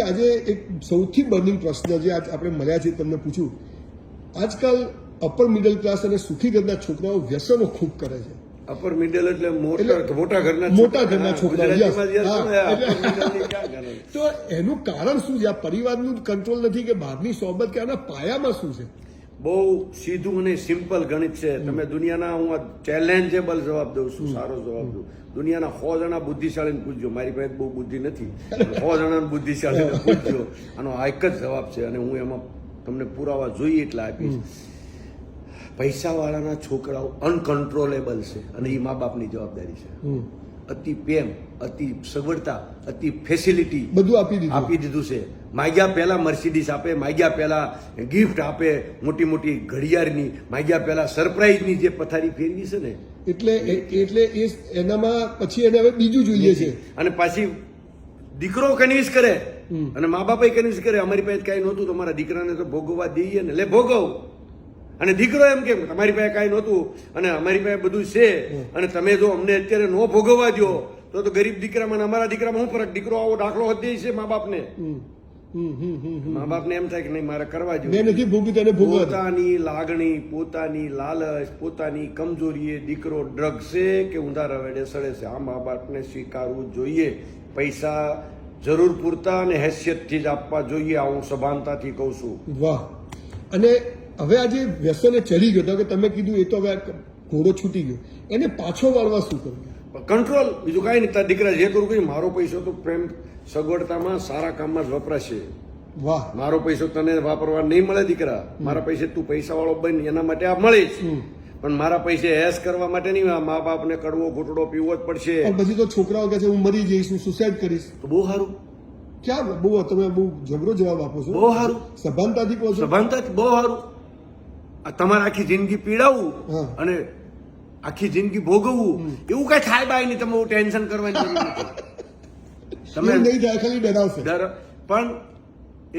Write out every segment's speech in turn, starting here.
આજે એક સૌથી બર્નિંગ પ્રશ્ન જે આજ આપણે મળ્યા છે તમને પૂછું, આજકાલ અપર મિડલ ક્લાસ અને સુખી ઘરના છોકરાઓ વ્યસનો ખૂબ કરે છે. અપર મિડલ એટલે મોટા ઘરના છોકરાઓ. તો એનું કારણ શું છે? આ પરિવારનું કંટ્રોલ નથી કે બહારની સોબત કે આના પાયામાં શું છે? બહુ સીધું અને સિમ્પલ ગણિત છે. તમે દુનિયાના, હું ચેલેન્જેબલ જવાબ દઉં છું, સારો જવાબ દઉં. દુનિયાના 100 જણા બુદ્ધિશાળીને પૂછજો, મારી પાસે બહુ બુદ્ધિ નથી, 100 જણા બુદ્ધિશાળીને પૂછજો, આનો આ એક જ જવાબ છે અને હું એમાં તમને પુરાવા જોઈએ એટલા આપીશ. પૈસાવાળાના છોકરાઓ અનકન્ટ્રોલેબલ છે અને એ મા બાપની જવાબદારી છે. અતિ પ્રેમ, અતિ સગવડતા, અતિ ફેસિલિટી બધું આપી દીધું છે. માગ્યા પહેલા મર્સિડીઝ આપે, માગ્યા પહેલા ગિફ્ટ આપે, મોટી મોટી ઘડિયાળની, માગ્યા પહેલા સરપ્રાઈઝની જે પથારી ફેરવી છે ને, એટલે એનામાં પછી એને હવે બીજું જોઈએ છે. અને પાછી દીકરો કન્વિન્સ કરે અને મા બાપે કન્વિન્સ કરે, અમારી પાસે કઈ નહોતું, તમારા દીકરાને તો ભોગવવા દઈએ ને, લે ભોગવ. અને દીકરો એમ કે તમારી પાસે કાંઈ નહોતું અને અમારી પાસે બધું છે અને તમે જો અમને અત્યારે ન ભોગવવા દો તો ગરીબ દીકરામાં અમારા દીકરામાં શું ફરક? દીકરો આવો દાખલો હતી છે મા બાપને. મા બાપને એમ થાય કે નહીં, મારે કરવા જોઈએ. પોતાની લાગણી, પોતાની લાલચ, પોતાની કમજોરી, દીકરો ડ્રગ્સ છે કે ઊંધા રવેડે સડે છે, આ મા બાપને સ્વીકારવું જોઈએ. પૈસા જરૂર પૂરતા અને હેસિયતથી જ આપવા જોઈએ, આ હું સભાનતાથી કહું છું. વાહ. અને હવે આજે વ્યસને ચડી ગયો, કે તમે કીધું એ તો હવે ઘોડો છૂટી ગયો, એને પાછો વાળવા શું કરવું? કંટ્રોલ, બીજું કાંઈ નહીં. તારા દીકરા જે કરું કહ્યું, મારો પૈસો તો પ્રેમ સગવડતામાં સારા કામમાં જ વપરાશે. વાહ. મારો પૈસો તને વાપરવા નહીં મળે દીકરા, મારા પૈસે તું પૈસા વાળો બન, એના માટે આ મળીશ, પણ મારા પૈસે એસ કરવા માટે નહીં. મા બાપને કડવો ઘૂંટડો પીવો જ પડશે. પછી તો છોકરાઓ કહે છે હું મરી જઈશ, હું સુસાઇડ કરીશ. તો બહુ સારું. ક્યાં બહુ, તમે બહુ જબરો જવાબ આપો છો. બહુ સારું. સભાનતાથી કહો છો. સભાનતાથી બહુ સારું. તમારે આખી જિંદગી પીડાવવું અને આખી જિંદગી ભોગવવું, એવું કઈ થાય બાય નહીં. તમે ટેન્શન કરવાની જરૂર નથી. તમે નહીં થાય, ખાલી ડરાવશે. પણ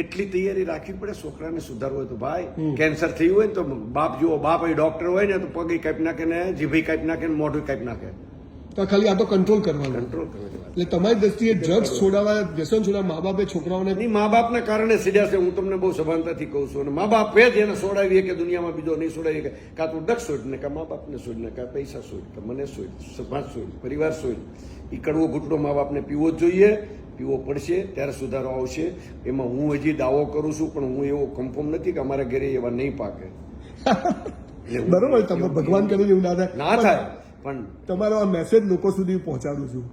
એટલી તૈયારી રાખવી પડે. છોકરાને સુધારવું હોય તો ભાઈ, કેન્સર થયું હોય ને તો બાપ જુઓ, બાપ ડોક્ટર હોય ને તો પગ કાપી નાખે ને જીભ કાપી નાખે ને મોઢું કાપી નાખે. તો ખાલી આ તો કંટ્રોલ કરવાનું. એટલે તમારી દ્રષ્ટિએ ડ્રગ્સ છોડાવવા, વ્યસન છોડાવવા મા બાપે છોકરાઓને નહીં, મા બાપના કારણે સીધા છે. હું તમને બહુ સભાનતાથી કહું છું. અને મા બાપે જ એને છોડાવીએ કે દુનિયામાં બીજો નહીં છોડાવીએ કે કાં તું ડ્રગ્સ છોડ ને, કાં મા બાપને છોડ ને, કાં પૈસા છોડ, કાં મને છોડ, સમાજ છોડ, પરિવાર છોડ. એ કડવો ઘૂંટડો મા બાપને પીવો જ જોઈએ, પીવો પડશે, ત્યારે સુધારો આવશે. એમાં હું હજી દાવો કરું છું, પણ હું એવો કન્ફર્મ નથી કે અમારા ઘરે એવા નહીં પાકે. બરોબર, તમે ભગવાન કરે એવું ના થાય. પણ તમારો આ મેસેજ લોકો સુધી પહોંચાડું છું.